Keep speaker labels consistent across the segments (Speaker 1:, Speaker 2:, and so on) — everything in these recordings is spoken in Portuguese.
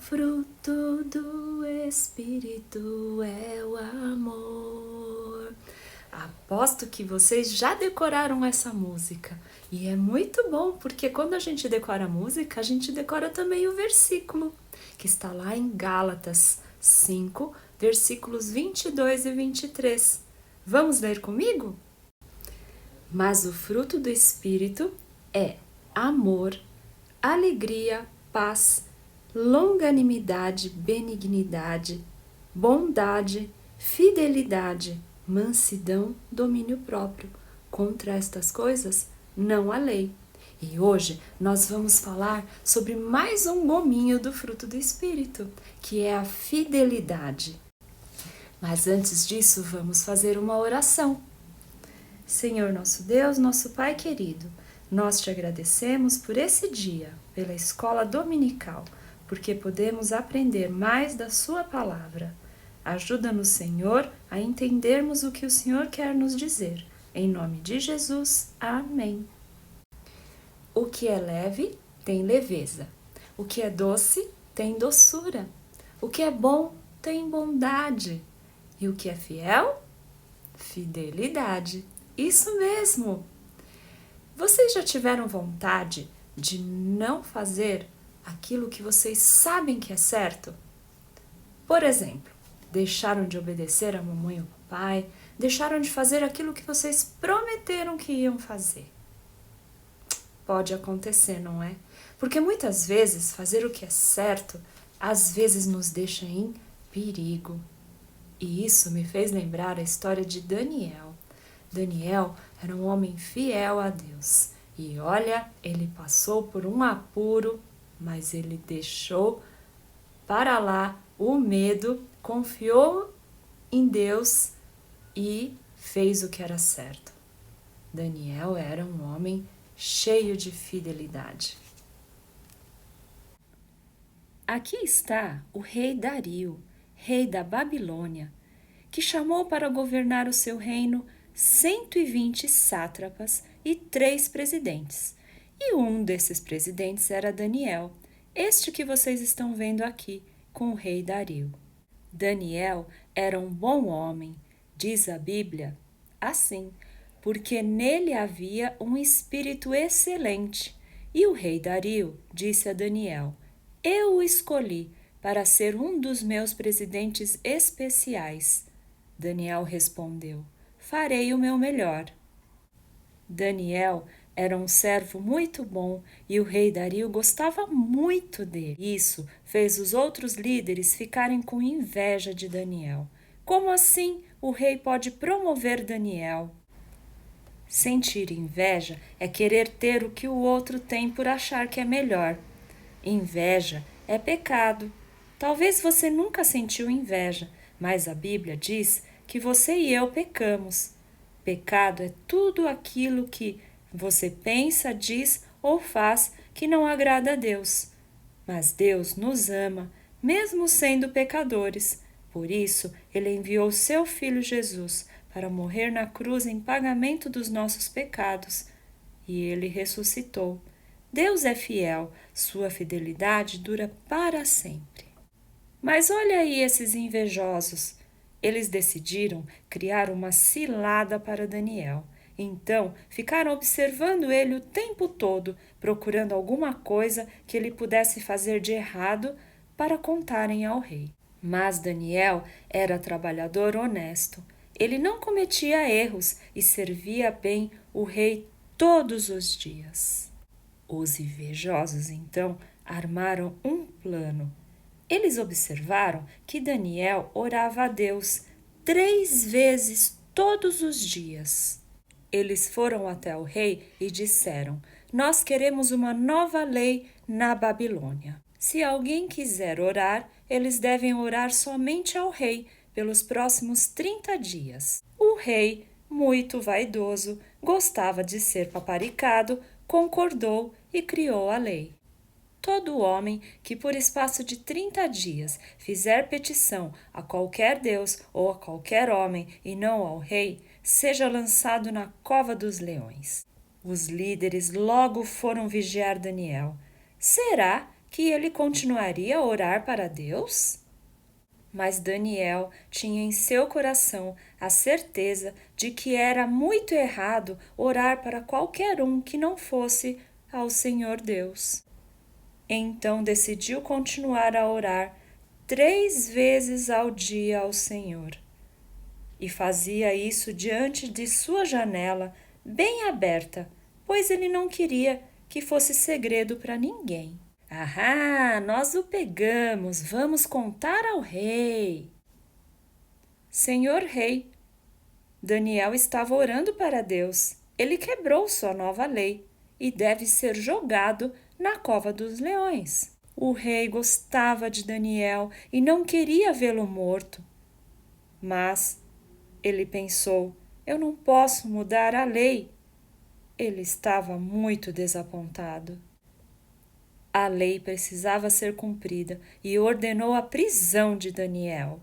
Speaker 1: fruto do Espírito é o amor. Aposto que vocês já decoraram essa música. E é muito bom, porque quando a gente decora a música, a gente decora também o versículo, que está lá em Gálatas 5, versículos 22 e 23. Vamos ler comigo? Mas o fruto do Espírito é amor, alegria, paz, longanimidade, benignidade, bondade, fidelidade, mansidão, domínio próprio. Contra estas coisas não há lei. E hoje nós vamos falar sobre mais um gominho do fruto do Espírito, que é a fidelidade. Mas antes disso, vamos fazer uma oração. Senhor nosso Deus, nosso Pai querido, nós te agradecemos por esse dia, pela escola dominical, porque podemos aprender mais da sua palavra. Ajuda-nos, Senhor, a entendermos o que o Senhor quer nos dizer. Em nome de Jesus, amém. O que é leve tem leveza. O que é doce tem doçura. O que é bom tem bondade. E o que é fiel? Fidelidade. Isso mesmo! Vocês já tiveram vontade de não fazer aquilo que vocês sabem que é certo? Por exemplo, deixaram de obedecer a mamãe ou papai, deixaram de fazer aquilo que vocês prometeram que iam fazer. Pode acontecer, não é? Porque muitas vezes fazer o que é certo, às vezes nos deixa em perigo. E isso me fez lembrar a história de Daniel. Daniel era um homem fiel a Deus. E olha, ele passou por um apuro, mas ele deixou para lá o medo, confiou em Deus e fez o que era certo. Daniel era um homem cheio de fidelidade. Aqui está o rei Dario, rei da Babilônia, que chamou para governar o seu reino 120 sátrapas e 3 presidentes. E um desses presidentes era Daniel, este que vocês estão vendo aqui, com o rei Dario. Daniel era um bom homem, diz a Bíblia, assim, porque nele havia um espírito excelente. E o rei Dario disse a Daniel: eu o escolhi para ser um dos meus presidentes especiais. Daniel respondeu: farei o meu melhor. Daniel era um servo muito bom e o rei Dario gostava muito dele. Isso fez os outros líderes ficarem com inveja de Daniel. Como assim o rei pode promover Daniel? Sentir inveja é querer ter o que o outro tem por achar que é melhor. Inveja é pecado. Talvez você nunca sentiu inveja, mas a Bíblia diz que você e eu pecamos. Pecado é tudo aquilo que você pensa, diz ou faz que não agrada a Deus. Mas Deus nos ama, mesmo sendo pecadores. Por isso, Ele enviou seu Filho Jesus para morrer na cruz em pagamento dos nossos pecados. E Ele ressuscitou. Deus é fiel, sua fidelidade dura para sempre. Mas olha aí esses invejosos. Eles decidiram criar uma cilada para Daniel. Então, ficaram observando ele o tempo todo, procurando alguma coisa que ele pudesse fazer de errado para contarem ao rei. Mas Daniel era trabalhador honesto. Ele não cometia erros e servia bem o rei todos os dias. Os invejosos, então, armaram um plano. Eles observaram que Daniel orava a Deus 3 vezes todos os dias. Eles foram até o rei e disseram: nós queremos uma nova lei na Babilônia. Se alguém quiser orar, eles devem orar somente ao rei pelos próximos 30 dias. O rei, muito vaidoso, gostava de ser paparicado, concordou e criou a lei. Todo homem que por espaço de 30 dias fizer petição a qualquer deus ou a qualquer homem e não ao rei, seja lançado na cova dos leões. Os líderes logo foram vigiar Daniel. Será que ele continuaria a orar para Deus? Mas Daniel tinha em seu coração a certeza de que era muito errado orar para qualquer um que não fosse ao Senhor Deus. Então decidiu continuar a orar 3 vezes ao dia ao Senhor. E fazia isso diante de sua janela, bem aberta, pois ele não queria que fosse segredo para ninguém. Ahá, nós o pegamos, vamos contar ao rei. Senhor rei, Daniel estava orando para Deus. Ele quebrou sua nova lei e deve ser jogado na cova dos leões. O rei gostava de Daniel e não queria vê-lo morto. Mas ele pensou: eu não posso mudar a lei. Ele estava muito desapontado. A lei precisava ser cumprida e ordenou a prisão de Daniel.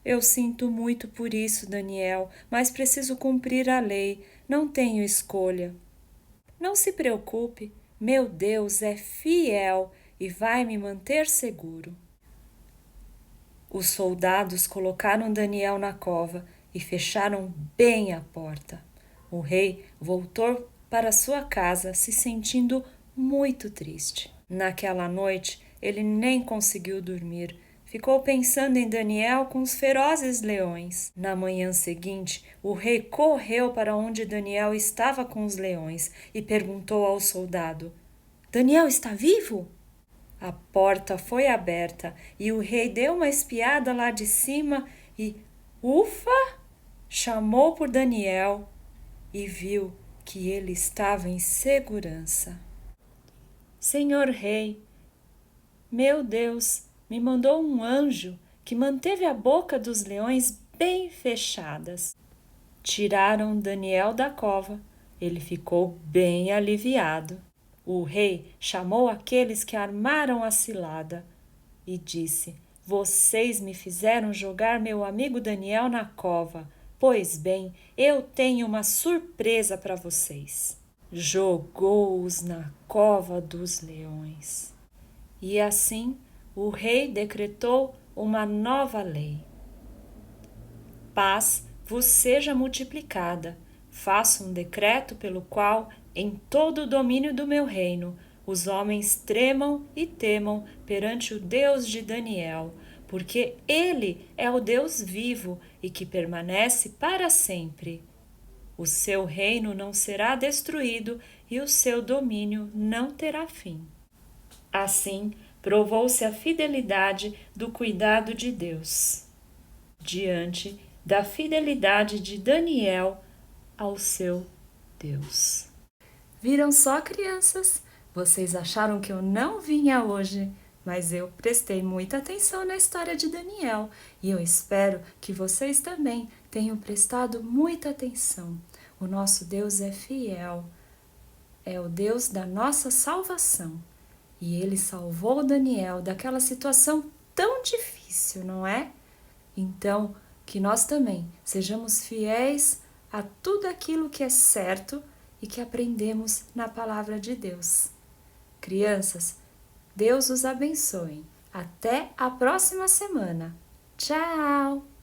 Speaker 1: Eu sinto muito por isso, Daniel, mas preciso cumprir a lei, não tenho escolha. Não se preocupe, meu Deus é fiel e vai me manter seguro. Os soldados colocaram Daniel na cova e fecharam bem a porta. O rei voltou para sua casa se sentindo muito triste. Naquela noite, ele nem conseguiu dormir. Ficou pensando em Daniel com os ferozes leões. Na manhã seguinte, o rei correu para onde Daniel estava com os leões e perguntou ao soldado: Daniel está vivo? A porta foi aberta e o rei deu uma espiada lá de cima e, ufa! Chamou por Daniel e viu que ele estava em segurança. Senhor rei, meu Deus, me mandou um anjo que manteve a boca dos leões bem fechadas. Tiraram Daniel da cova. Ele ficou bem aliviado. O rei chamou aqueles que armaram a cilada e disse: Vocês me fizeram jogar meu amigo Daniel na cova. Pois bem, eu tenho uma surpresa para vocês. Jogou-os na cova dos leões. E assim o rei decretou uma nova lei. Paz vos seja multiplicada. Faço um decreto pelo qual, em todo o domínio do meu reino, os homens tremam e temam perante o Deus de Daniel, porque ele é o Deus vivo e que permanece para sempre. O seu reino não será destruído e o seu domínio não terá fim. Assim, provou-se a fidelidade do cuidado de Deus, diante da fidelidade de Daniel ao seu Deus. Viram só, crianças? Vocês acharam que eu não vinha hoje, mas eu prestei muita atenção na história de Daniel e eu espero que vocês também tenham prestado muita atenção. O nosso Deus é fiel, é o Deus da nossa salvação e ele salvou Daniel daquela situação tão difícil, não é? Então, que nós também sejamos fiéis a tudo aquilo que é certo e que aprendemos na palavra de Deus. Crianças, Deus os abençoe. Até a próxima semana. Tchau!